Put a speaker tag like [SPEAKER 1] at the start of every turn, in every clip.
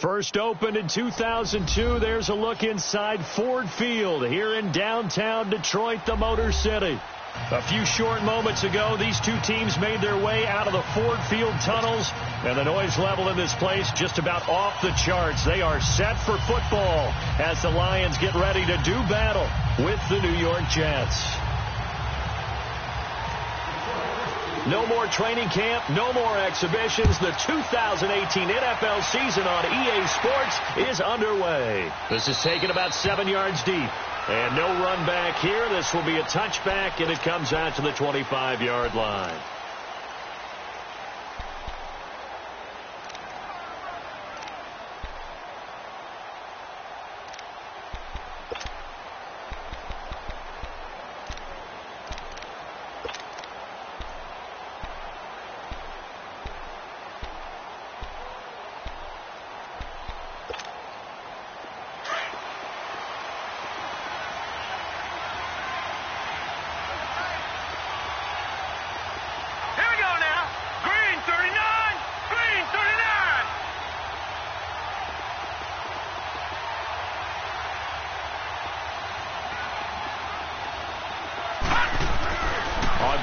[SPEAKER 1] First opened in 2002. There's a look inside Ford Field here in downtown Detroit, the Motor City. A few short moments ago, these two teams made their way out of the Ford Field tunnels, and the noise level in this place just about off the charts. They are set for football as the Lions get ready to do battle with the New York Jets. No more training camp, no more exhibitions. The 2018 NFL season on EA Sports is underway. This is taken about 7 yards deep. And no run back here. This will be a touchback, and it comes out to the 25-yard line.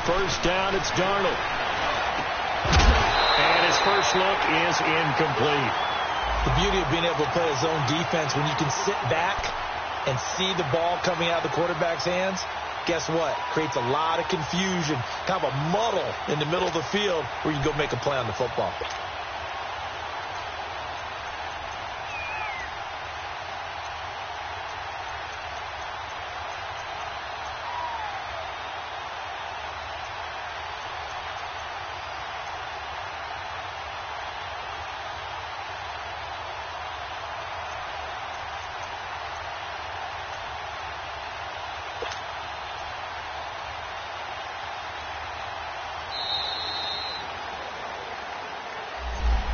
[SPEAKER 1] First down, it's Darnold. And his first look is incomplete.
[SPEAKER 2] The beauty of being able to play a zone defense, when you can sit back and see the ball coming out of the quarterback's hands, guess what? Creates a lot of confusion, kind of a muddle in the middle of the field where you can go make a play on the football.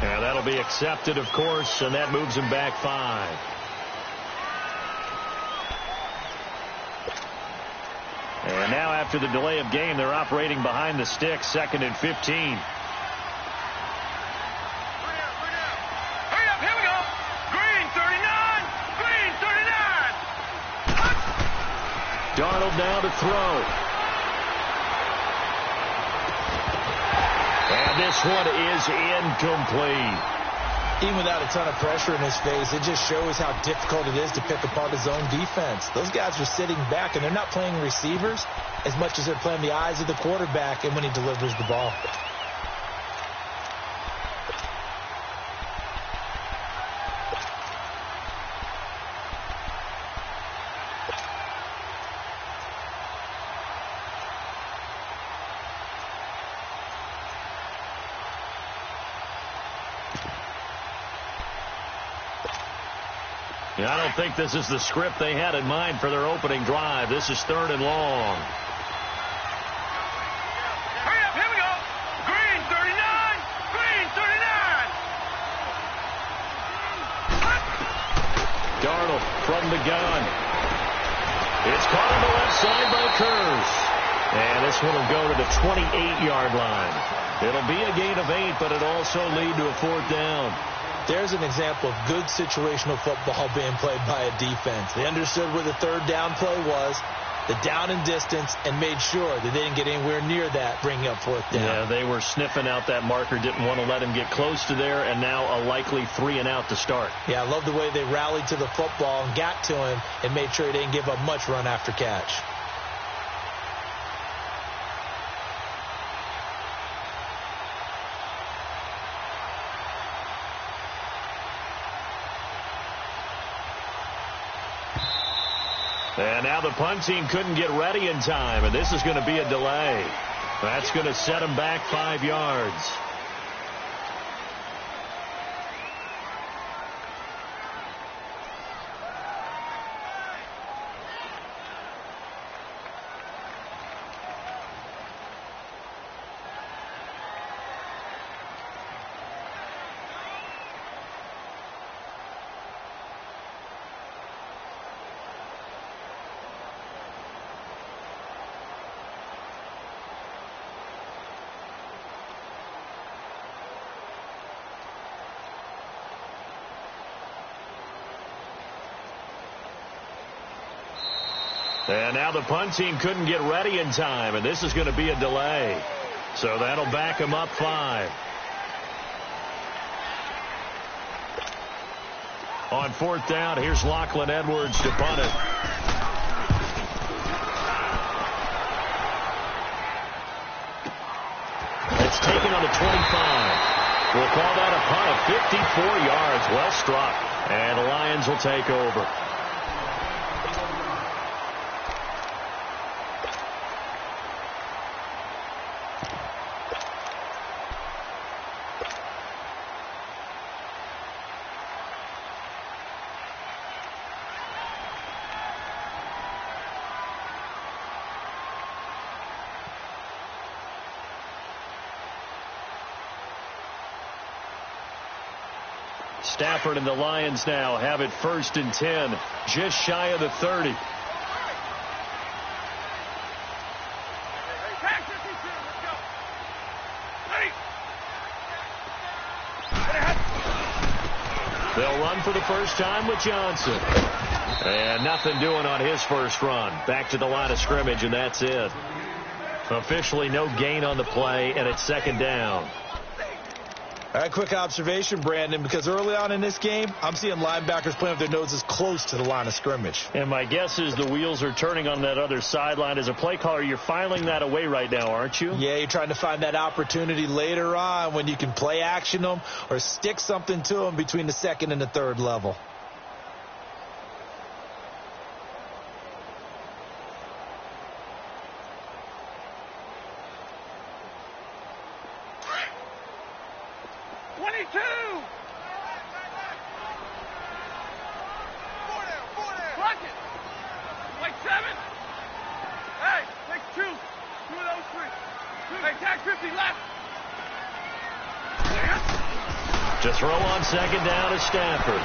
[SPEAKER 1] Yeah, that'll be accepted, of course, and that moves him back 5. And now after the delay of game, they're operating behind the sticks, 2nd and 15.
[SPEAKER 3] Hurry up, here we go. Green 39, Green 39.
[SPEAKER 1] Darnold now to throw. And this one is incomplete.
[SPEAKER 2] Even without a ton of pressure in his face, it just shows how difficult it is to pick apart his own defense. Those guys are sitting back, and they're not playing receivers as much as they're playing the eyes of the quarterback and when he delivers the ball.
[SPEAKER 1] I don't think this is the script they had in mind for their opening drive. This is 3rd and long.
[SPEAKER 3] Hurry up, here we go. Green 39, Green 39.
[SPEAKER 1] Darnold from the gun. It's caught on the left side by Kurz. And this one will go to the 28-yard line. It'll be a gain of 8, but it'll also lead to a 4th down.
[SPEAKER 2] There's an example of good situational football being played by a defense. They understood where the 3rd down play was, the down and distance, and made sure that they didn't get anywhere near that, bringing up 4th down.
[SPEAKER 1] Yeah, they were sniffing out that marker, didn't want to let him get close to there, and now a likely 3 and out to start.
[SPEAKER 2] Yeah, I love the way they rallied to the football and got to him and made sure he didn't give up much run after catch.
[SPEAKER 1] And now the punt team couldn't get ready in time, and this is going to be a delay. That's going to set them back 5 yards. And now the punt team couldn't get ready in time, and this is going to be a delay. So that'll back them up 5. On 4th down, here's Lachlan Edwards to punt it. It's taken on the 25. We'll call that a punt of 54 yards. Well struck. And the Lions will take over. Stafford and the Lions now have it 1st and 10, just shy of the 30. They'll run for the first time with Johnson. And nothing doing on his first run. Back to the line of scrimmage, and that's it. Officially no gain on the play, and it's 2nd down.
[SPEAKER 2] All right, quick observation, Brandon, because early on in this game, I'm seeing linebackers playing with their noses close to the line of scrimmage.
[SPEAKER 1] And my guess is the wheels are turning on that other sideline. As a play caller, you're filing that away right now, aren't you?
[SPEAKER 2] Yeah, you're trying to find that opportunity later on when you can play action them or stick something to them between the 2nd and the 3rd level.
[SPEAKER 1] To throw on 2nd down is Stafford.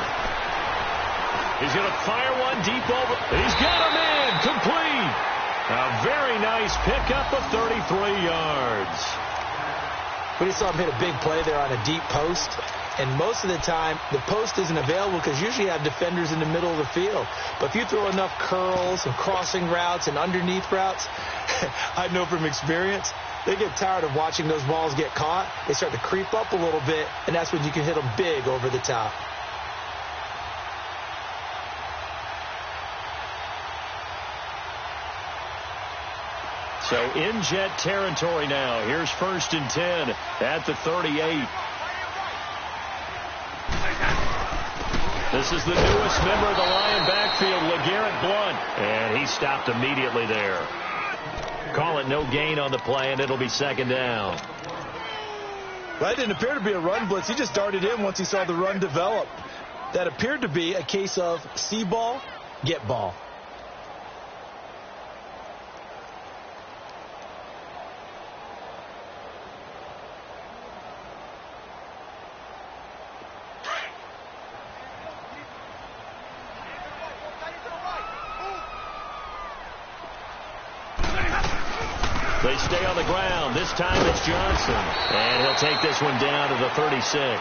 [SPEAKER 1] He's going to fire one deep over. He's got him in. Complete. A very nice pickup of 33 yards.
[SPEAKER 2] We just saw him hit a big play there on a deep post. And most of the time, the post isn't available because usually you have defenders in the middle of the field. But if you throw enough curls and crossing routes and underneath routes, I know from experience, they get tired of watching those balls get caught. They start to creep up a little bit, and that's when you can hit them big over the top.
[SPEAKER 1] So in jet territory now. Here's 1st and 10 at the 38. This is the newest member of the Lion backfield, LeGarrette Blount, and he stopped immediately there. Call it no gain on the play, and it'll be 2nd down.
[SPEAKER 2] That didn't appear to be a run blitz. He just darted in once he saw the run develop. That appeared to be a case of see ball, get ball.
[SPEAKER 1] They stay on the ground. This time it's Johnson. And he'll take this one down to the 36.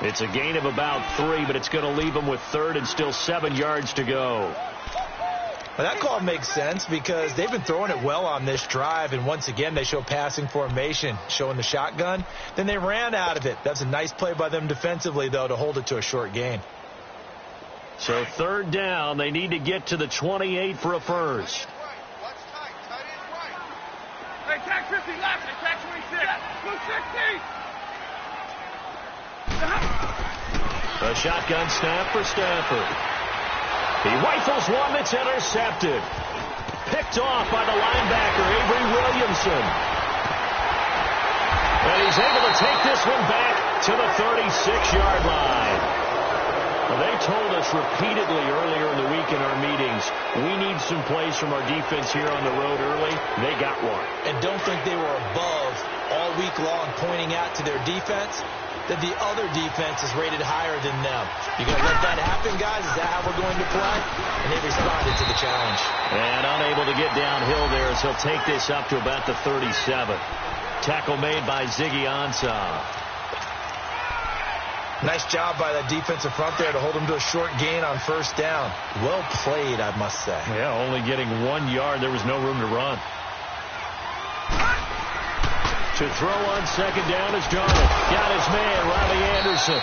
[SPEAKER 1] It's a gain of about 3, but it's going to leave him with 3rd and still 7 yards to go.
[SPEAKER 2] Well, that call makes sense because they've been throwing it well on this drive, and once again they show passing formation, showing the shotgun. Then they ran out of it. That's a nice play by them defensively, though, to hold it to a short gain.
[SPEAKER 1] So 3rd down, they need to get to the 28 for a first.
[SPEAKER 3] Attack 50 left, attack 26. Blue 60.
[SPEAKER 1] A shotgun snap for Stafford. He rifles one that's intercepted. Picked off by the linebacker, Avery Williamson. And he's able to take this one back to the 36-yard line. Well, they told us repeatedly earlier in the week in our meetings, we need some plays from our defense here on the road early. They got one.
[SPEAKER 2] And don't think they were above all week long pointing out to their defense that the other defense is rated higher than them. You going to let that happen, guys? Is that how we're going to play? And they responded to the challenge.
[SPEAKER 1] And unable to get downhill there as he'll take this up to about the 37. Tackle made by Ziggy Ansah.
[SPEAKER 2] Nice job by that defensive front there to hold him to a short gain on first down. Well played, I must say.
[SPEAKER 1] Yeah, only getting 1 yard. There was no room to run. To throw on second down is Darnold. Got his man, Robbie Anderson.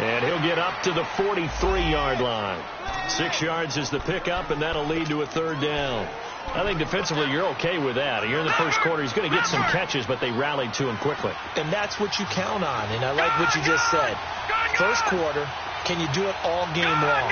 [SPEAKER 1] And he'll get up to the 43-yard line. 6 yards is the pickup, and that'll lead to a third down. I think defensively you're okay with that. Here in the first quarter, he's going to get some catches, but they rallied to him quickly.
[SPEAKER 2] And that's what you count on, and I like what you just said. First quarter, can you do it all game long?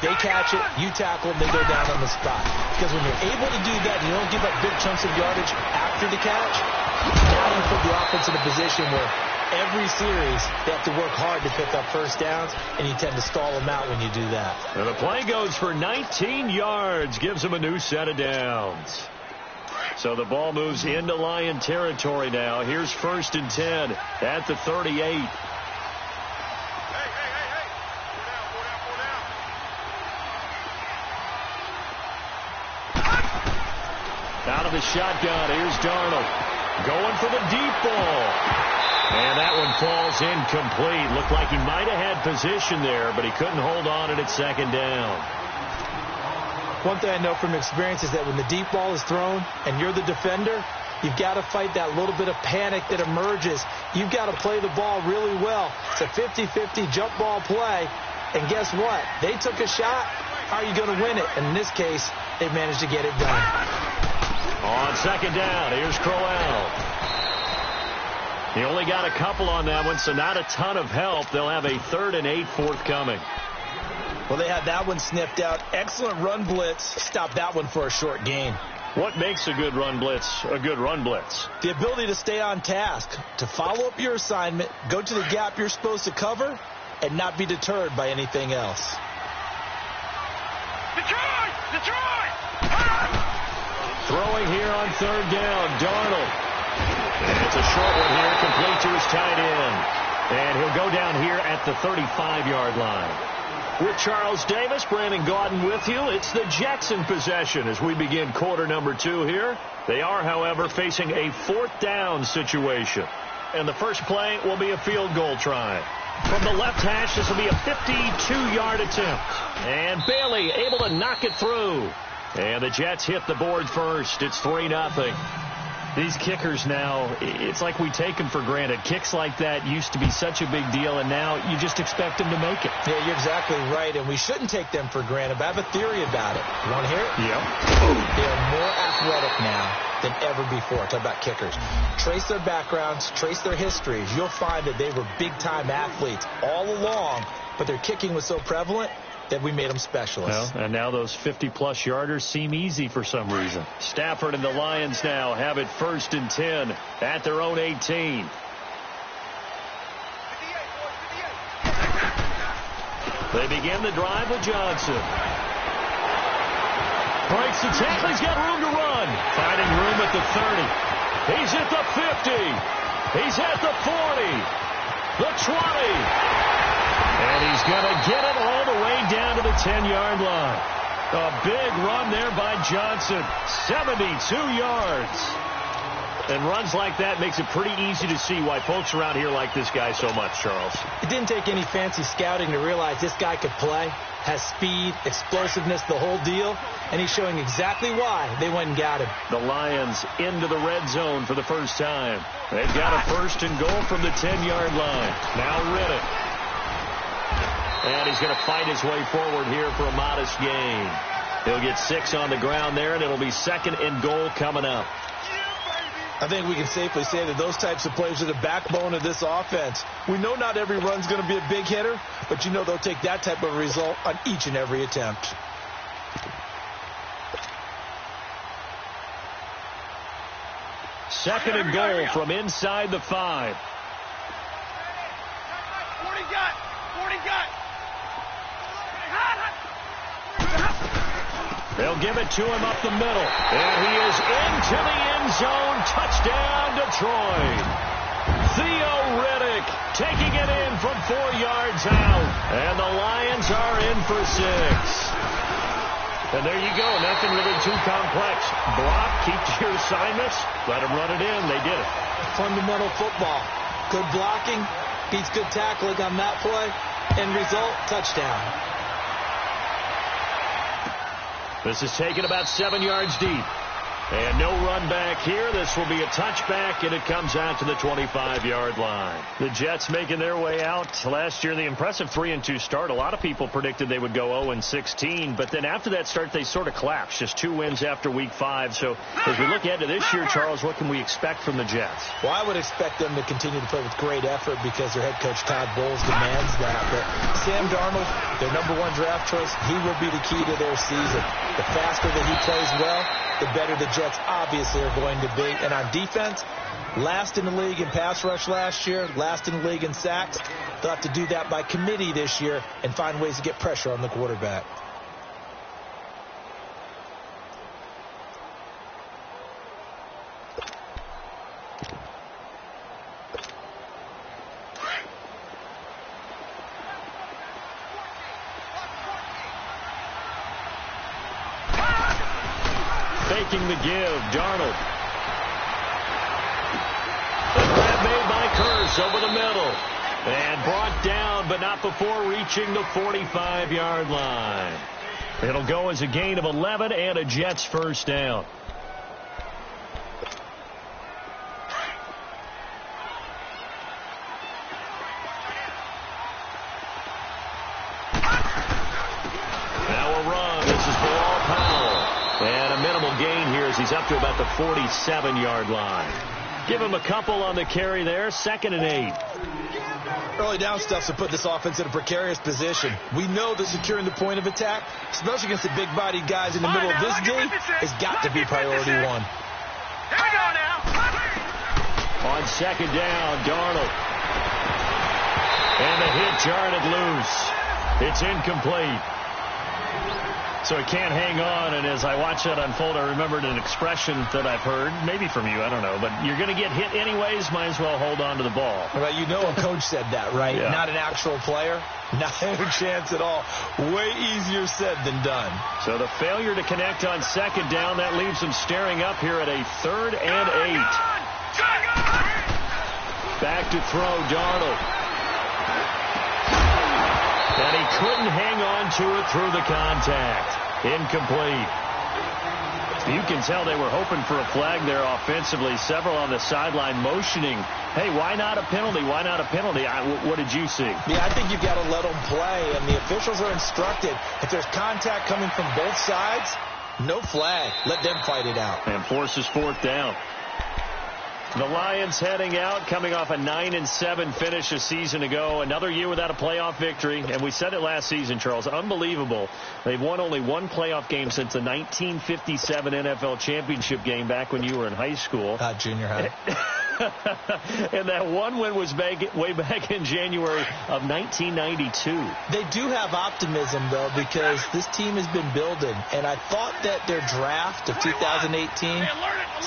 [SPEAKER 2] They catch it, you tackle them, they go down on the spot. Because when you're able to do that, you don't give up big chunks of yardage after the catch, now you put the offense in a position where every series they have to work hard to pick up first downs, and you tend to stall them out when you do that.
[SPEAKER 1] And the play goes for 19 yards, gives them a new set of downs. So the ball moves into Lion territory now. Here's 1st and 10 at the 38. Out of the shotgun, here's Darnold. Going for the deep ball. And that one falls incomplete. Looked like he might have had position there, but he couldn't hold on at second down.
[SPEAKER 2] One thing I know from experience is that when the deep ball is thrown and you're the defender, you've got to fight that little bit of panic that emerges. You've got to play the ball really well. It's a 50-50 jump ball play. And guess what? They took a shot. How are you going to win it? And in this case, they managed to get it done.
[SPEAKER 1] On second down, here's Crowell. He only got a couple on that one, so not a ton of help. They'll have a 3rd and 8 forthcoming.
[SPEAKER 2] Well, they had that one sniffed out. Excellent run blitz. Stop that one for a short gain.
[SPEAKER 1] What makes a good run blitz a good run blitz?
[SPEAKER 2] The ability to stay on task, to follow up your assignment, go to the gap you're supposed to cover, and not be deterred by anything else.
[SPEAKER 3] Detroit! Detroit!
[SPEAKER 1] Throwing here on 3rd down, Darnold. And it's a short one here, complete to his tight end. And he'll go down here at the 35-yard line. With Charles Davis, Brandon Gaudin with you. It's the Jets in possession as we begin quarter number 2 here. They are, however, facing a 4th down situation. And the first play will be a field goal try. From the left hash, this will be a 52-yard attempt. And Bailey able to knock it through. And the Jets hit the board first. It's 3-0. These kickers now, it's like we take them for granted. Kicks like that used to be such a big deal, and now you just expect them to make it.
[SPEAKER 2] Yeah, you're exactly right, and we shouldn't take them for granted, but I have a theory about it. You want to hear it?
[SPEAKER 1] Yep.
[SPEAKER 2] They are more athletic now than ever before. Talk about kickers. Trace their backgrounds, trace their histories. You'll find that they were big-time athletes all along, but their kicking was so prevalent that we made them specialists.
[SPEAKER 1] Well, and now those 50-plus yarders seem easy for some reason. Stafford and the Lions now have it 1st and 10 at their own 18. They begin the drive with Johnson. Breaks the tackle. He's got room to run. Finding room at the 30. He's at the 50. He's at the 40. The 20. And he's going to get it all the way down to the 10-yard line. A big run there by Johnson. 72 yards. And runs like that makes it pretty easy to see why folks around here like this guy so much, Charles.
[SPEAKER 2] It didn't take any fancy scouting to realize this guy could play, has speed, explosiveness, the whole deal, and he's showing exactly why they went and got him.
[SPEAKER 1] The Lions into the red zone for the first time. They've got a 1st and goal from the 10-yard line. Now Riddick. And he's going to fight his way forward here for a modest gain. He'll get 6 on the ground there, and it'll be 2nd and goal coming up.
[SPEAKER 2] I think we can safely say that those types of plays are the backbone of this offense. We know not every run's going to be a big hitter, but you know they'll take that type of result on each and every attempt.
[SPEAKER 1] Second and goal from inside the 5.
[SPEAKER 3] 40 got. 40 got.
[SPEAKER 1] They'll give it to him up the middle. And he is into the end zone. Touchdown, Detroit. Theo Riddick taking it in from 4 yards out. And the Lions are in for 6. And there you go. Nothing really too complex. Block, keep to your assignments. Let them run it in. They did it.
[SPEAKER 2] Fundamental football. Good blocking, Beats good tackling on that play. End result, touchdown.
[SPEAKER 1] This is taken about 7 yards deep. And no run back here. This will be a touchback, and it comes out to the 25-yard line. The Jets making their way out. Last year, the impressive 3-2 start. A lot of people predicted they would go 0-16, but then after that start, they sort of collapsed. Just 2 wins after Week 5. So as we look ahead to this year, Charles, what can we expect from the Jets?
[SPEAKER 2] Well, I would expect them to continue to play with great effort because their head coach, Todd Bowles, demands that. But Sam Darnold, their #1 draft choice, he will be the key to their season. The faster that he plays well, the better the Jets obviously are going to be. And on defense, last in the league in pass rush last year, last in the league in sacks. They'll have to do that by committee this year and find ways to get pressure on the quarterback.
[SPEAKER 1] Faking the give, Darnold. The grab made by Curse over the middle. And brought down, but not before reaching the 45-yard line. It'll go as a gain of 11 and a Jets first down. Gain here as he's up to about the 47-yard line. Give him a couple on the carry there. 2nd and 8.
[SPEAKER 2] Early down stuff to put this offense in a precarious position. We know that securing the point of attack, especially against the big-bodied guys in the middle of this game, has got to be priority 1.
[SPEAKER 3] Here we go now.
[SPEAKER 1] On 2nd down, Darnold. And the hit jarred loose. It's incomplete. So it can't hang on, and as I watch that unfold, I remembered an expression that I've heard, maybe from you, I don't know, but you're going to get hit anyways, might as well hold on to the ball.
[SPEAKER 2] Well, you know a coach said that, right?
[SPEAKER 1] Yeah.
[SPEAKER 2] Not an actual player. Not a chance at all. Way easier said than done.
[SPEAKER 1] So the failure to connect on 2nd down, that leaves them staring up here at a 3rd and 8. Back to throw, Darnold. And he couldn't hang on to it through the contact. Incomplete. You can tell they were hoping for a flag there offensively. Several on the sideline motioning, hey, why not a penalty? Why not a penalty? What did you see?
[SPEAKER 2] Yeah, I think you've got to let them play, and the officials are instructed. If there's contact coming from both sides, no flag. Let them fight it out.
[SPEAKER 1] And forces 4th down. The Lions heading out, coming off a 9-7 finish a season ago. Another year without a playoff victory. And we said it last season, Charles. Unbelievable. They've won only 1 playoff game since the 1957 NFL championship game back when you were in high school.
[SPEAKER 2] Junior high.
[SPEAKER 1] And that one win was way back in January of 1992.
[SPEAKER 2] They do have optimism, though, because this team has been building. And I thought that their draft of 2018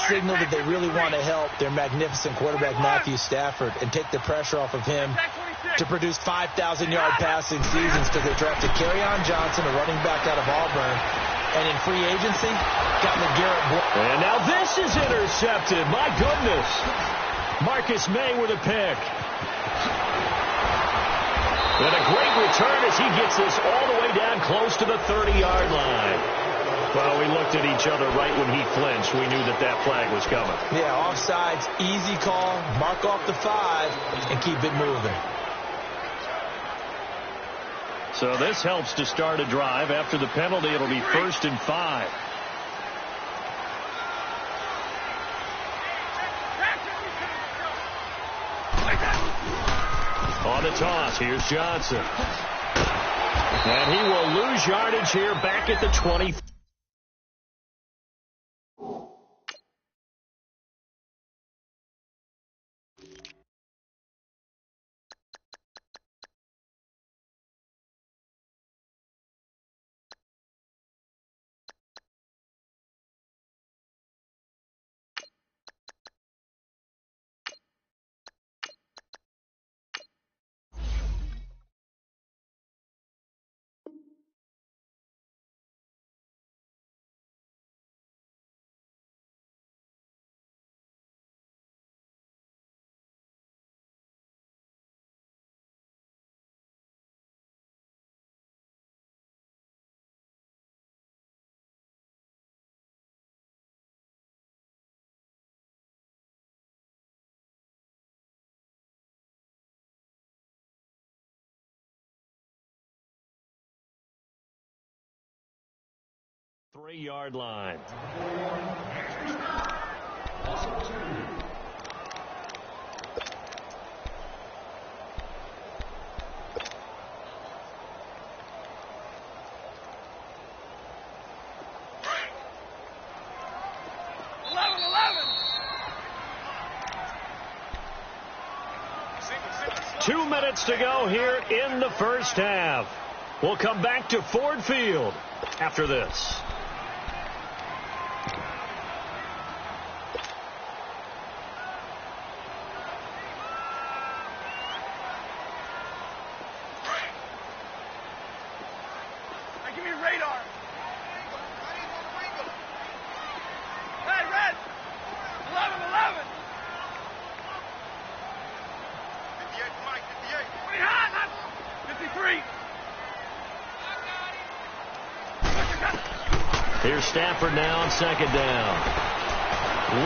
[SPEAKER 2] signaled that they really want to help their magnificent quarterback Matthew Stafford and take the pressure off of him to produce 5,000-yard passing seasons, because they drafted Kerryon Johnson, a running back out of Auburn, and in free agency got LeGarrette Blount.
[SPEAKER 1] And now this is intercepted. My goodness. Marcus May with a pick. And a great return as he gets this all the way down close to the 30-yard line. Well, we looked at each other right when he flinched. We knew that that flag was coming.
[SPEAKER 2] Yeah, offsides, easy call, mark off the 5, and keep it moving.
[SPEAKER 1] So this helps to start a drive. After the penalty, it'll be 1st and 5. On the toss, here's Johnson. And he will lose yardage here back at the 20. 3-yard line. Two minutes to go here in the first half. We'll come back to Ford Field after this.
[SPEAKER 3] Give me radar. Hey, Red. 11. 58, Mike, 58. Behind, 53.
[SPEAKER 1] Here's Stafford now on second down.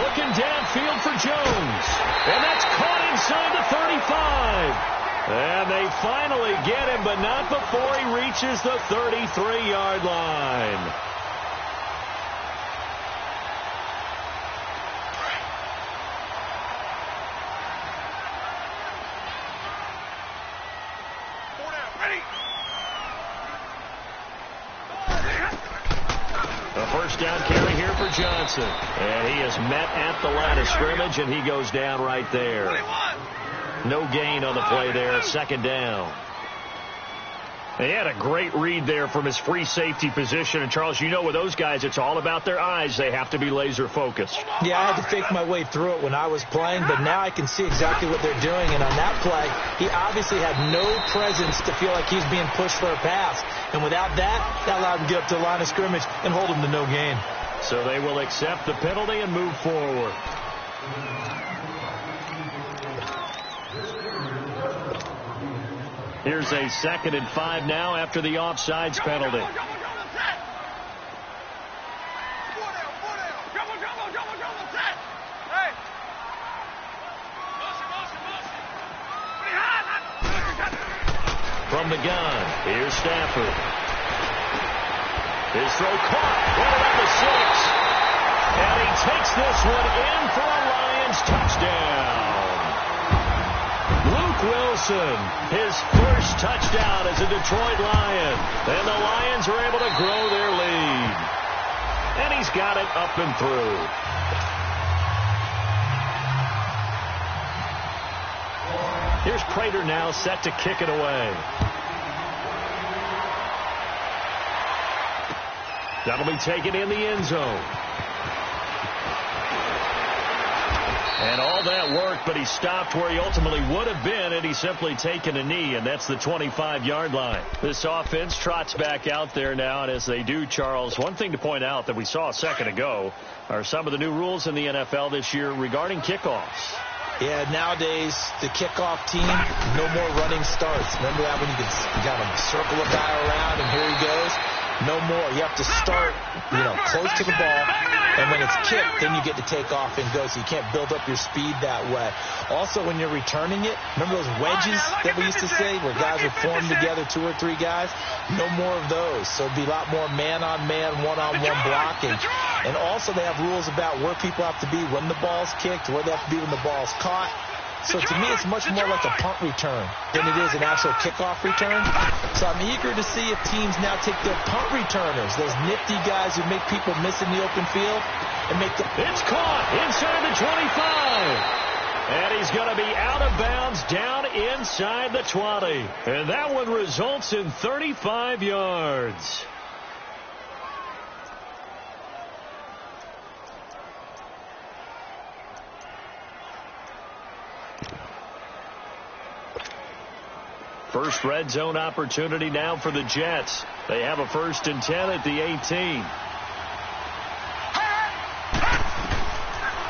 [SPEAKER 1] Looking downfield for Jones. And that's caught inside the 35. And they finally get him, but not before he reaches the 33-yard line. A first down carry here for Johnson. And he is met at the line of scrimmage, and he goes down right there. No gain on the play there. Second down. He had a great read there from his free safety position. And, Charles, you know with those guys, it's all about their eyes. They have to be laser focused.
[SPEAKER 2] Yeah, I had to fake my way through it when I was playing, but now I can see exactly what they're doing. And on that play, he obviously had no presence to feel like he's being pushed for a pass. And without that, that allowed him to get up to the line of scrimmage and hold him to no gain.
[SPEAKER 1] So they will accept the penalty and move forward. Here's a 2nd and 5 now after the offsides penalty. From the gun, here's Stafford. His throw caught right around the 6. And he takes this one in for a Lions touchdown. Luke Wilson, his first touchdown as a Detroit Lion. And the Lions are able to grow their lead. And he's got it up and through. Here's Prater now set to kick it away. That'll be taken in the end zone. And all that work, but he stopped where he ultimately would have been, and he's simply taken a knee, and that's the 25-yard line. This offense trots back out there now, and as they do, Charles, one thing to point out that we saw a second ago are some of the new rules in the NFL this year regarding kickoffs.
[SPEAKER 2] Yeah, nowadays, the kickoff team, no more running starts. Remember that when you got to circle a guy around, and here he goes? No more. You have to start, close to the ball, and when it's kicked, then you get to take off and go, so you can't build up your speed that way. Also, when you're returning it, remember those wedges that we used to say where guys would form together, 2 or 3 guys? No more of those. So it'd be a lot more man-on-man, one-on-one blocking. And also they have rules about where people have to be when the ball's kicked, where they have to be when the ball's caught. So to me, it's much more like a punt return than it is an actual kickoff return. So I'm eager to see if teams now take their punt returners, those nifty guys who make people miss in the open field, and make the...
[SPEAKER 1] It's caught inside the 25. And he's going to be out of bounds down inside the 20. And that one results in 35 yards. First red zone opportunity now for the Jets. They have a 1st and 10 at the 18.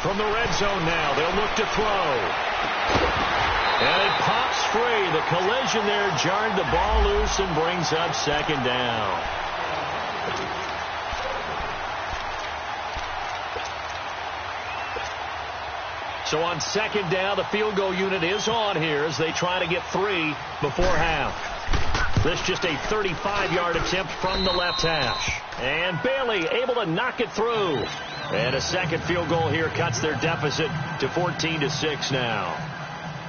[SPEAKER 1] From the red zone now, they'll look to throw. And it pops free. The collision there jarred the ball loose and brings up 2nd down. So on 2nd down, the field goal unit is on here as they try to get 3 before half. This just a 35-yard attempt from the left hash. And Bailey able to knock it through. And a second field goal here cuts their deficit to 14-6 now.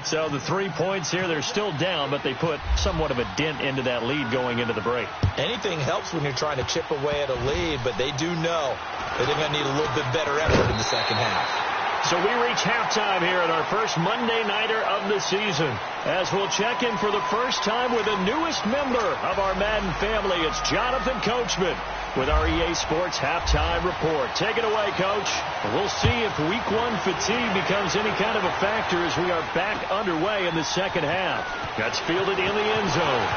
[SPEAKER 1] So the 3 points here, they're still down, but they put somewhat of a dent into that lead going into the break.
[SPEAKER 2] Anything helps when you're trying to chip away at a lead, but they do know that they're going to need a little bit better effort in the second half.
[SPEAKER 1] So we reach halftime here at our first Monday Nighter of the season, as we'll check in for the first time with the newest member of our Madden family. It's Jonathan Coachman with our EA Sports Halftime Report. Take it away, Coach. We'll see if Week 1 fatigue becomes any kind of a factor as we are back underway in the second half. That's fielded in the end zone.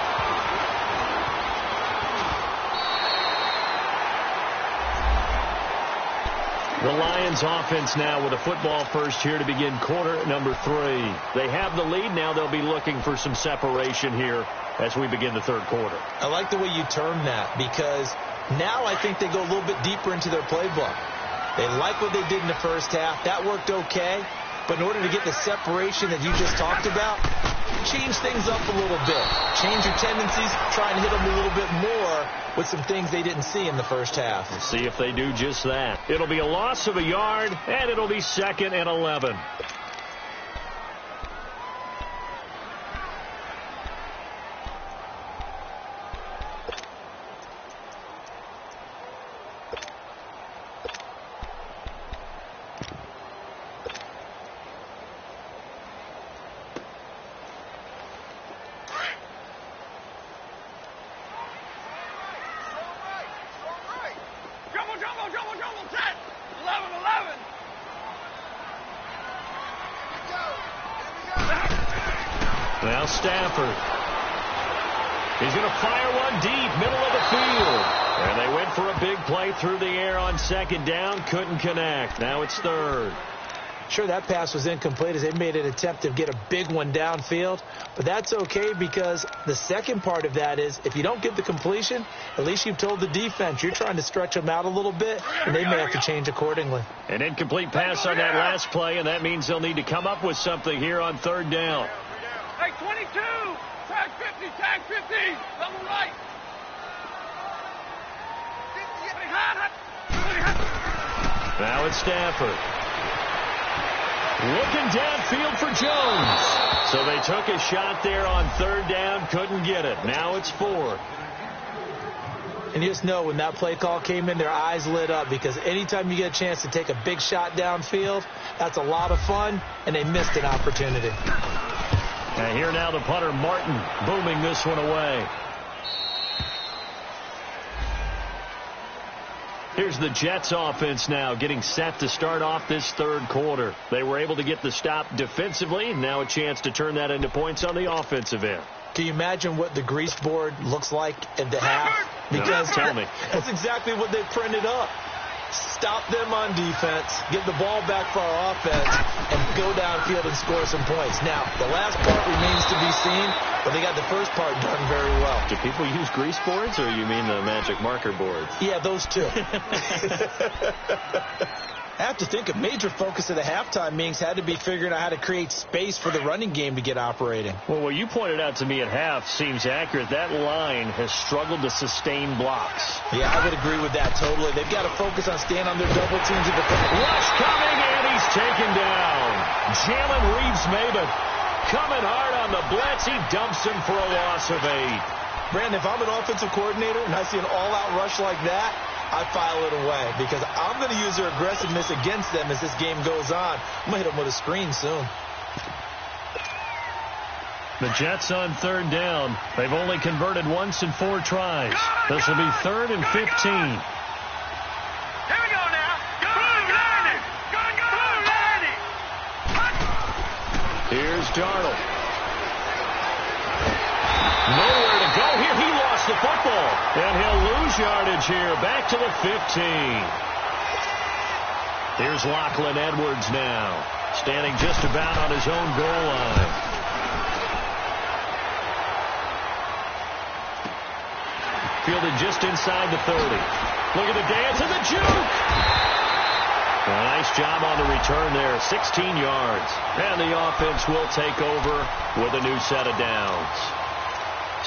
[SPEAKER 1] The Lions offense now with a football first here to begin quarter number 3. They have the lead. Now they'll be looking for some separation here as we begin the third quarter.
[SPEAKER 2] I like the way you term that, because now I think they go a little bit deeper into their playbook. They like what they did in the first half. That worked okay. But in order to get the separation that you just talked about, change things up a little bit. Change your tendencies. Try and hit them a little bit more with some things they didn't see in the first half.
[SPEAKER 1] We'll see if they do just that. It'll be a loss of a yard, and it'll be 2nd and 11. Now Stafford. He's going to fire one deep, middle of the field. And they went for a big play through the air on second down. Couldn't connect. Now it's third.
[SPEAKER 2] Sure, that pass was incomplete as they made an attempt to get a big one downfield. But that's okay, because the second part of that is if you don't get the completion, at least you've told the defense you're trying to stretch them out a little bit, and they may have to change accordingly.
[SPEAKER 1] An incomplete pass on that last play, and that means they'll need to come up with something here on third down.
[SPEAKER 3] Hey, 22! Tag 50, tag 50! Double right!
[SPEAKER 1] Now it's Stafford. Looking downfield for Jones. So they took a shot there on third down, couldn't get it. Now it's 4th.
[SPEAKER 2] And you just know when that play call came in, their eyes lit up, because anytime you get a chance to take a big shot downfield, that's a lot of fun, and they missed an opportunity.
[SPEAKER 1] And here now the punter, Martin, booming this one away. Here's the Jets offense now getting set to start off this third quarter. They were able to get the stop defensively. Now a chance to turn that into points on the offensive end.
[SPEAKER 2] Can you imagine what the grease board looks like at the half? Because
[SPEAKER 1] tell me.
[SPEAKER 2] That's exactly what they printed up. Stop them on defense, get the ball back for our offense, and go downfield and score some points. Now, the last part remains to be seen, but they got the first part done very well.
[SPEAKER 1] Do people use grease boards, or you mean the magic marker boards?
[SPEAKER 2] Yeah, those two. I have to think a major focus of the halftime meetings had to be figuring out how to create space for the running game to get operating.
[SPEAKER 1] Well, what you pointed out to me at half seems accurate. That line has struggled to sustain blocks.
[SPEAKER 2] Yeah, I would agree with that totally. They've got to focus on staying on their double teams.
[SPEAKER 1] Rush coming, and he's taken down. Jalen Reeves-Maybin coming hard on the blitz. He dumps him for a loss of 8.
[SPEAKER 2] Brandon, if I'm an offensive coordinator and I see an all-out rush like that, I file it away, because I'm going to use their aggressiveness against them as this game goes on. I'm going to hit them with a screen soon.
[SPEAKER 1] The Jets on third down. They've only converted once in 4 tries. This will be 3rd and 15.
[SPEAKER 3] Here we go now. Go, Lanny! Go, Lanny!
[SPEAKER 1] Here's Darnold. Nowhere to go here. He lost the football. And he'll lose yardage here. Back to the 15. Here's Lachlan Edwards now. Standing just about on his own goal line. Fielded just inside the 30. Look at the dance and the juke. A nice job on the return there. 16 yards. And the offense will take over with a new set of downs.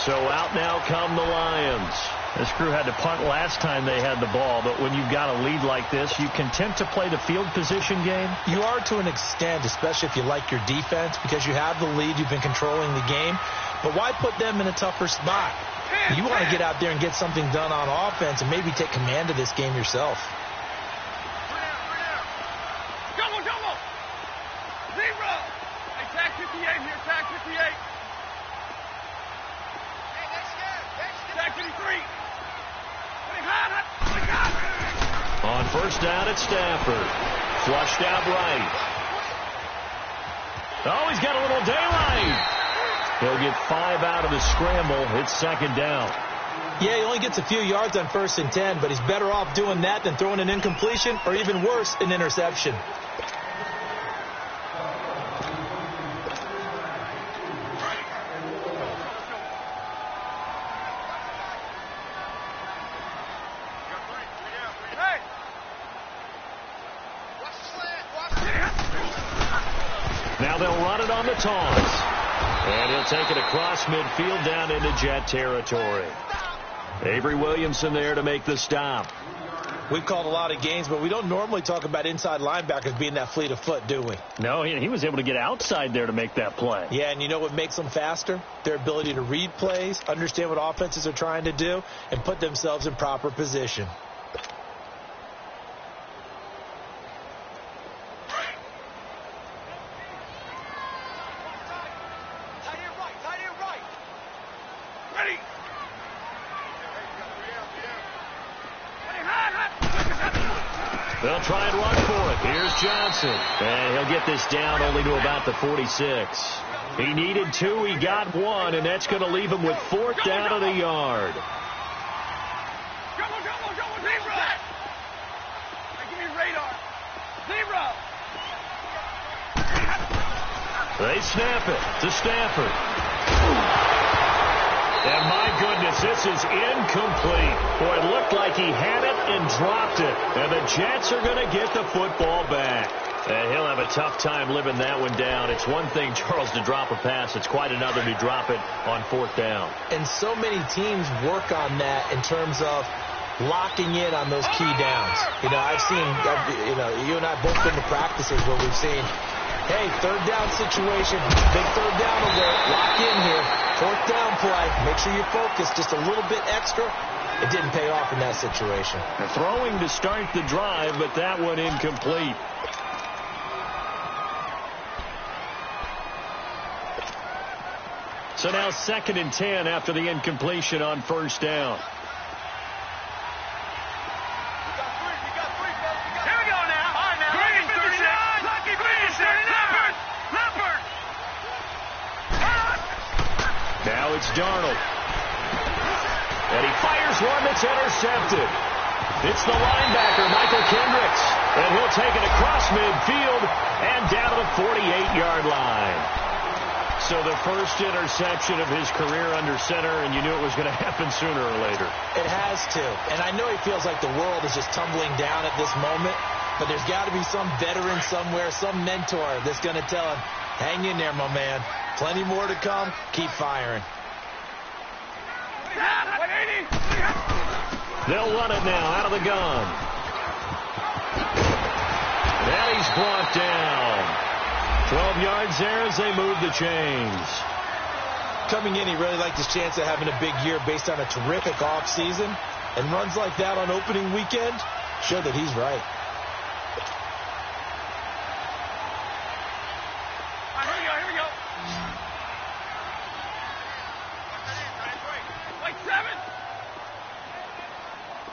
[SPEAKER 1] So out now come the Lions. This crew had to punt last time they had the ball, but when you've got a lead like this, you content to play the field position game?
[SPEAKER 2] You are to an extent, especially if you like your defense, because you have the lead, you've been controlling the game. But why put them in a tougher spot? You want to get out there and get something done on offense and maybe take command of this game yourself.
[SPEAKER 3] Double, double. Zero. Hey, tag 58 here, tag 58. Tag 53.
[SPEAKER 1] On first down, it's Stafford. Flushed out right. Oh, he's got a little daylight. He'll get 5 out of the scramble. It's second down.
[SPEAKER 2] Yeah, he only gets a few yards on 1st and 10, but he's better off doing that than throwing an incompletion or even worse, an interception.
[SPEAKER 1] Now they'll run it on the toss. And he'll take it across midfield down into Jet territory. Avery Williamson there to make the stop.
[SPEAKER 2] We've called a lot of games, but we don't normally talk about inside linebackers being that fleet of foot, do we?
[SPEAKER 1] No, he was able to get outside there to make that play.
[SPEAKER 2] Yeah, and you know what makes them faster? Their ability to read plays, understand what offenses are trying to do, and put themselves in proper position.
[SPEAKER 1] They'll try and run for it. Here's Johnson. And he'll get this down only to about the 46. He needed 2. He got 1, and that's going to leave him with 4th down at a yard.
[SPEAKER 3] Double, zero. Hey, give me radar. Zero.
[SPEAKER 1] They snap it to Stafford. And my goodness, this is incomplete. Boy, it looked like he had it and dropped it. And the Jets are going to get the football back. And he'll have a tough time living that one down. It's one thing, Charles, to drop a pass. It's quite another to drop it on 4th down.
[SPEAKER 2] And so many teams work on that in terms of locking in on those key downs. You know, you and I both been to practices where we've seen, hey, 3rd down situation, big 3rd down alert, lock in here. 4th down play, make sure you focus just a little bit extra. It didn't pay off in that situation.
[SPEAKER 1] They're throwing to start the drive, but that one incomplete. So now 2nd and 10 after the incompletion on 1st down. Now it's Darnold. And he fires one that's intercepted. It's the linebacker, Michael Kendricks. And he'll take it across midfield and down to the 48-yard line. So the first interception of his career under center, and you knew it was going to happen sooner or later.
[SPEAKER 2] It has to. And I know he feels like the world is just tumbling down at this moment, but there's got to be some veteran somewhere, some mentor that's going to tell him, hang in there, my man. Plenty more to come. Keep firing.
[SPEAKER 1] They'll run it now out of the gun. And he's brought down. 12 yards there as they move the chains.
[SPEAKER 2] Coming in, he really liked his chance of having a big year based on a terrific offseason. And runs like that on opening weekend show that he's right.
[SPEAKER 3] Here we go. Like 7.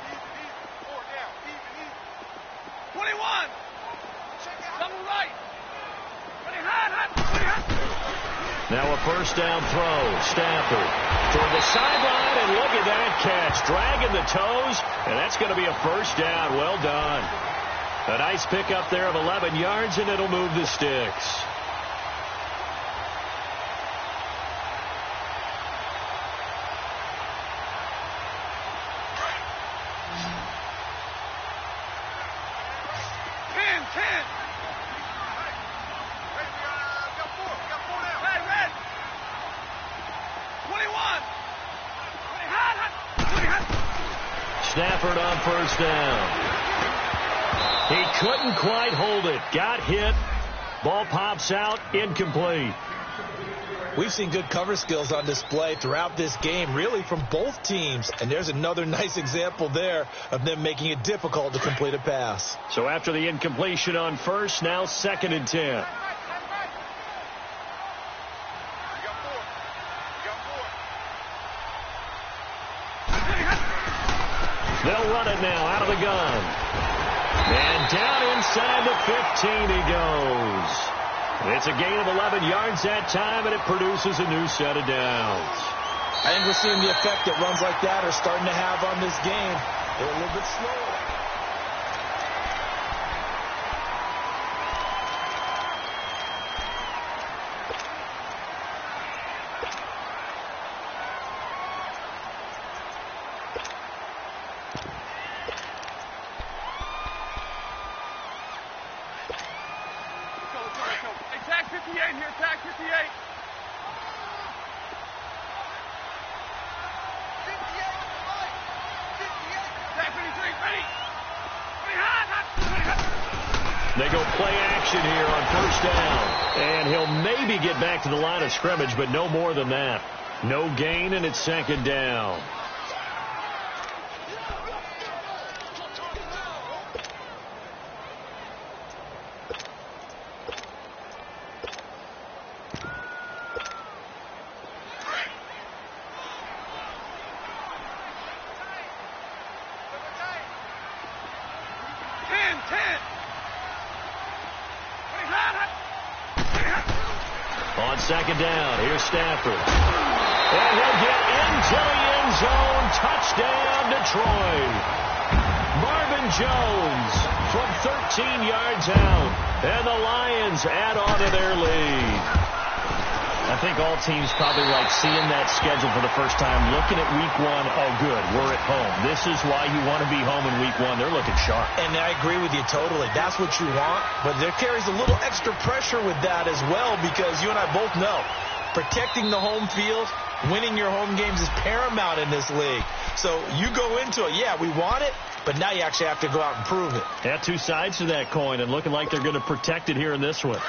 [SPEAKER 3] Easy. 4 down. Easy. 21. Double right.
[SPEAKER 1] Now a first down throw. Stafford toward the sideline, and look at that catch. Dragging the toes, and that's going to be a first down. Well done. A nice pickup there of 11 yards, and it'll move the sticks. Stafford on first down. He couldn't quite hold it. Got hit. Ball pops out. Incomplete.
[SPEAKER 2] We've seen good cover skills on display throughout this game, really from both teams. And there's another nice example there of them making it difficult to complete a pass.
[SPEAKER 1] So after the incompletion on first, now 2nd and 10. They'll run it now out of the gun. And down inside the 15 he goes. It's a gain of 11 yards that time, and it produces a new set of downs.
[SPEAKER 2] I think we're seeing the effect that runs like that are starting to have on this game. They're a little bit slower.
[SPEAKER 3] Tag 58 here, tag 58. 58, tag 53, ready.
[SPEAKER 1] They go play action here on first down. And he'll maybe get back to the line of scrimmage, but no more than that. No gain, and it's 2nd down. On 2nd down, here's Stafford. And he'll get into the end zone. Touchdown, Detroit. Marvin Jones from 13 yards out. And the Lions add on to their lead.
[SPEAKER 4] I think all teams probably like seeing that schedule for the first time, looking at week 1. Oh, good, we're at home. This is why you want to be home in week 1. They're looking sharp.
[SPEAKER 2] And I agree with you totally. That's what you want. But there carries a little extra pressure with that as well, because you and I both know protecting the home field, winning your home games is paramount in this league. So you go into it, yeah, we want it, but now you actually have to go out and prove it.
[SPEAKER 1] Yeah, two sides to that coin, and looking like they're going to protect it here in this one.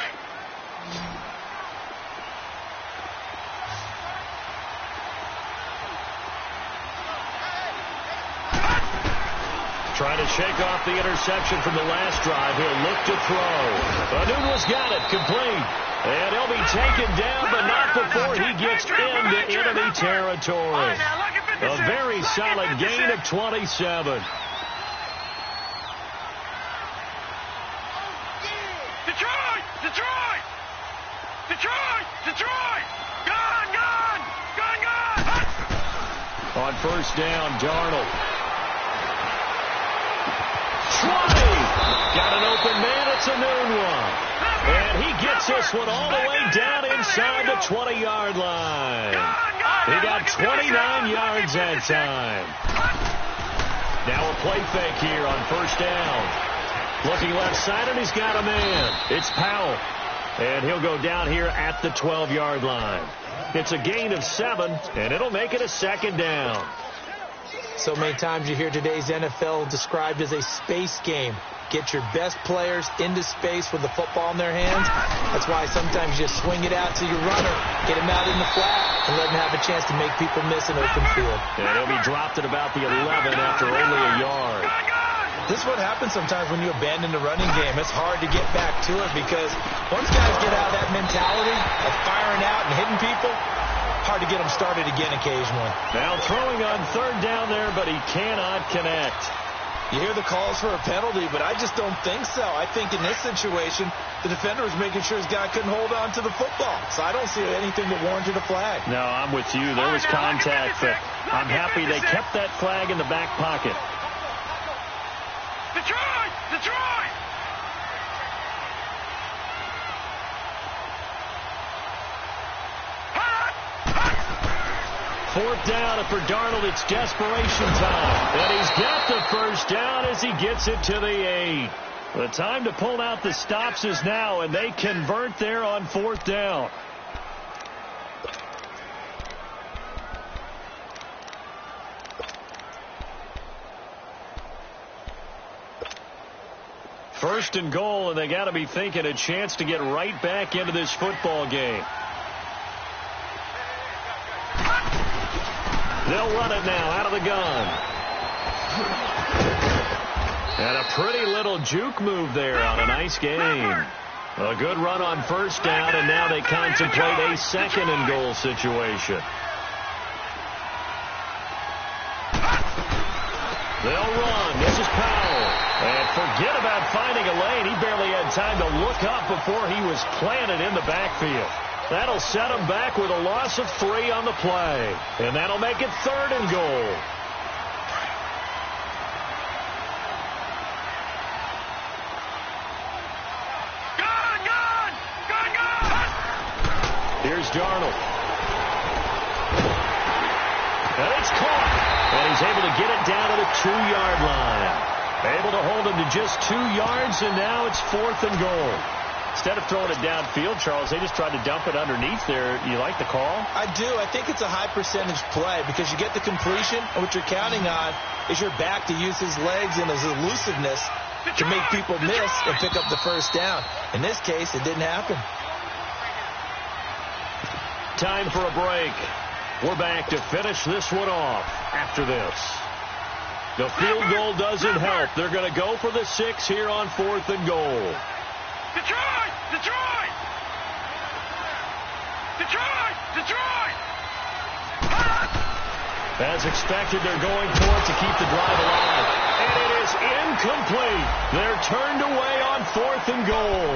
[SPEAKER 1] Trying to shake off the interception from the last drive. He'll look to throw. Anunwa's got it, complete. And he'll be taken down, but not before he gets into enemy territory. A very solid gain of 27.
[SPEAKER 3] Detroit! Detroit! Detroit! Detroit! Gone! Gone! Gone! Gone!
[SPEAKER 1] On first down, Darnold. 20! Got an open man, it's Anunwa. And he gets this one all the way down inside the 20-yard line. He got 29 yards that time. Now a play fake here on first down. Looking left side, and he's got a man. It's Powell. And he'll go down here at the 12-yard line. It's a gain of 7, and it'll make it a second down.
[SPEAKER 2] So many times you hear today's NFL described as a space game. Get your best players into space with the football in their hands. That's why sometimes you just swing it out to your runner, get him out in the flat, and let him have a chance to make people miss an open field.
[SPEAKER 1] And he'll be dropped at about the 11 after only a yard.
[SPEAKER 2] This is what happens sometimes when you abandon the running game. It's hard to get back to it because once guys get out of that mentality of firing out and hitting people, hard to get them started again occasionally.
[SPEAKER 1] Now throwing on third down there, but he cannot connect.
[SPEAKER 2] You hear the calls for a penalty, but I just don't think so. I think in this situation, the defender was making sure his guy couldn't hold on to the football. So I don't see anything that warranted a flag.
[SPEAKER 1] No, I'm with you. There was contact, but I'm happy they kept that flag in the back pocket.
[SPEAKER 3] Detroit! Detroit!
[SPEAKER 1] Fourth down, and for Darnold, it's desperation time. And he's got the first down as he gets it to the 8. The time to pull out the stops is now, and they convert there on fourth down. First and goal, and they got to be thinking a chance to get right back into this football game. They'll run it now out of the gun. And a pretty little juke move there on a nice game. A good run on first down, and now they contemplate a second and goal situation. They'll run. This is Powell. And forget about finding a lane. He barely had time to look up before he was planted in the backfield. That'll set him back with a loss of 3 on the play. And that'll make it third and goal. Here's Darnold. And it's caught. And he's able to get it down to the 2-yard line. Able to hold him to just 2 yards, and now it's fourth and goal. Instead of throwing it downfield, Charles, they just tried to dump it underneath there. You like the call?
[SPEAKER 2] I do. I think it's a high percentage play because you get the completion, and what you're counting on is your back to use his legs and his elusiveness to make people miss and pick up the first down. In this case, it didn't happen.
[SPEAKER 1] Time for a break. We're back to finish this one off after this. The field goal doesn't help. They're going to go for the 6 here on fourth and goal.
[SPEAKER 3] Detroit! Detroit! Detroit! Detroit!
[SPEAKER 1] As expected, they're going for it to keep the drive alive. And it is incomplete. They're turned away on fourth and goal.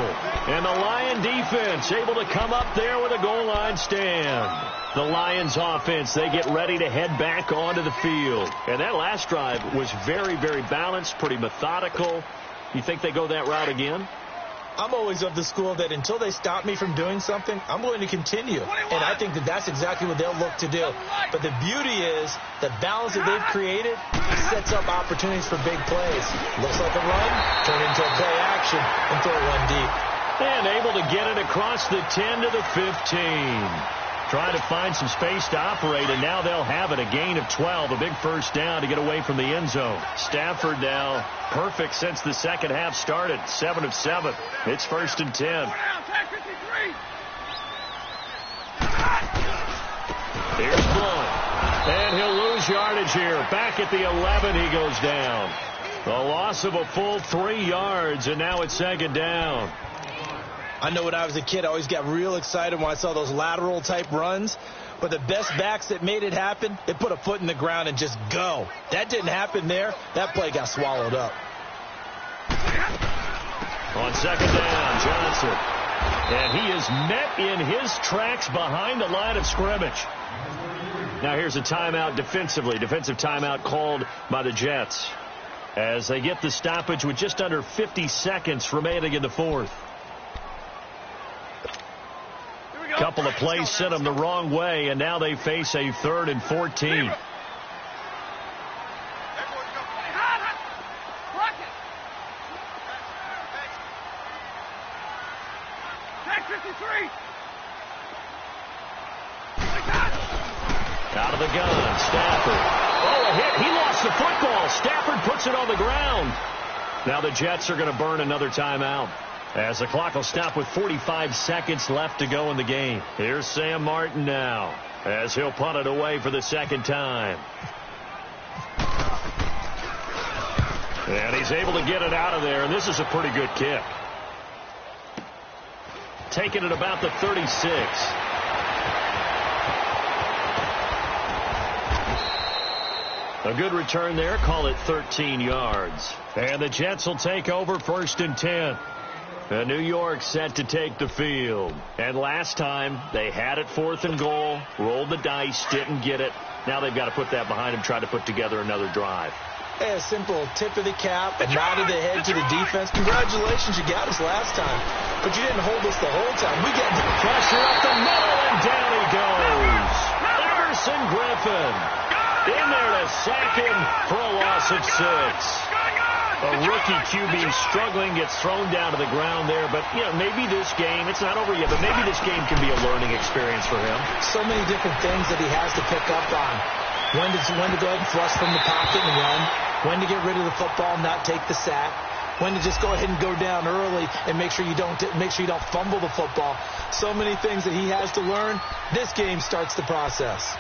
[SPEAKER 1] And the Lion defense able to come up there with a goal line stand. The Lions offense, they get ready to head back onto the field. And that last drive was very, very balanced, pretty methodical. You think they go that route again?
[SPEAKER 2] I'm always of the school that until they stop me from doing something, I'm going to continue. And I think that that's exactly what they'll look to do. But the beauty is the balance that they've created sets up opportunities for big plays. Looks like a run, turn into a play action, and throw one deep.
[SPEAKER 1] And able to get it across the 10 to the 15. Trying to find some space to operate, and now they'll have it. A gain of 12, a big first down to get away from the end zone. Stafford now perfect since the second half started. 7 of 7. It's first and 10. Here's Blunt. And he'll lose yardage here. Back at the 11, he goes down. A loss of a full 3 yards, and now it's second down.
[SPEAKER 2] I know when I was a kid, I always got real excited when I saw those lateral type runs. But the best backs that made it happen, they put a foot in the ground and just go. That didn't happen there. That play got swallowed up.
[SPEAKER 1] On second down, Johnson. And he is met in his tracks behind the line of scrimmage. Now here's a timeout defensively. Defensive timeout called by the Jets. As they get the stoppage with just under 50 seconds remaining in the fourth. Couple of plays sent them the wrong way, and now they face a 3rd and 14. Out of the gun, Stafford. Oh, a hit. He lost the football. Stafford puts it on the ground. Now the Jets are going to burn another timeout. As the clock will stop with 45 seconds left to go in the game. Here's Sam Martin now, as he'll punt it away for the second time. And he's able to get it out of there, and this is a pretty good kick. Taking it about the 36. A good return there. Call it 13 yards. And the Jets will take over first and 10. New York set to take the field. And last time, they had it 4th and goal, rolled the dice, didn't get it. Now they've got to put that behind them, try to put together another drive.
[SPEAKER 2] Hey, a simple tip of the cap, a nod of the head to the defense. Congratulations, you got us last time. But you didn't hold us the whole time. We got the
[SPEAKER 1] pressure up the middle, and down he goes. Everson Griffin in there to sack him for a loss of 6. A rookie QB struggling, gets thrown down to the ground there. But, you know, maybe this game, it's not over yet, but maybe this game can be a learning experience for him.
[SPEAKER 2] So many different things that he has to pick up on. When to go ahead and flush from the pocket and run. When to get rid of the football and not take the sack. when to just go ahead and go down early and make sure you don't fumble the football. So many things that he has to learn. This game starts the process.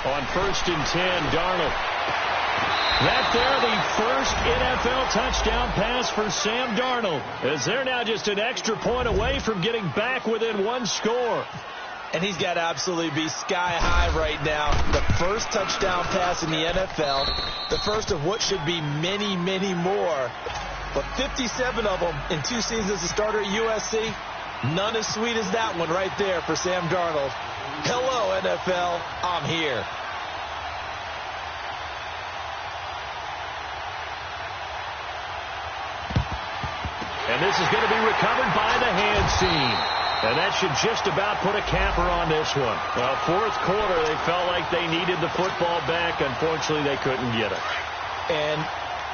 [SPEAKER 1] On 1st and 10, Darnold. That there, the first NFL touchdown pass for Sam Darnold, as they're now just an extra point away from getting back within one score.
[SPEAKER 2] And he's got to absolutely be sky high right now. The first touchdown pass in the NFL, the first of what should be many, many more. But 57 of them in 2 seasons as a starter at USC, none as sweet as that one right there for Sam Darnold. Hello, NFL, I'm here.
[SPEAKER 1] And this is going to be recovered by the hand seam. And that should just about put a capper on this one. Well, 4th quarter, they felt like they needed the football back. Unfortunately, they couldn't get it.
[SPEAKER 2] And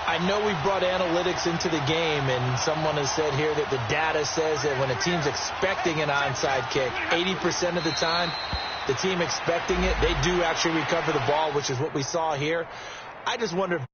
[SPEAKER 2] I know we brought analytics into the game, and someone has said here that the data says that when a team's expecting an onside kick, 80% of the time, the team expecting it, they do actually recover the ball, which is what we saw here. I just wonder if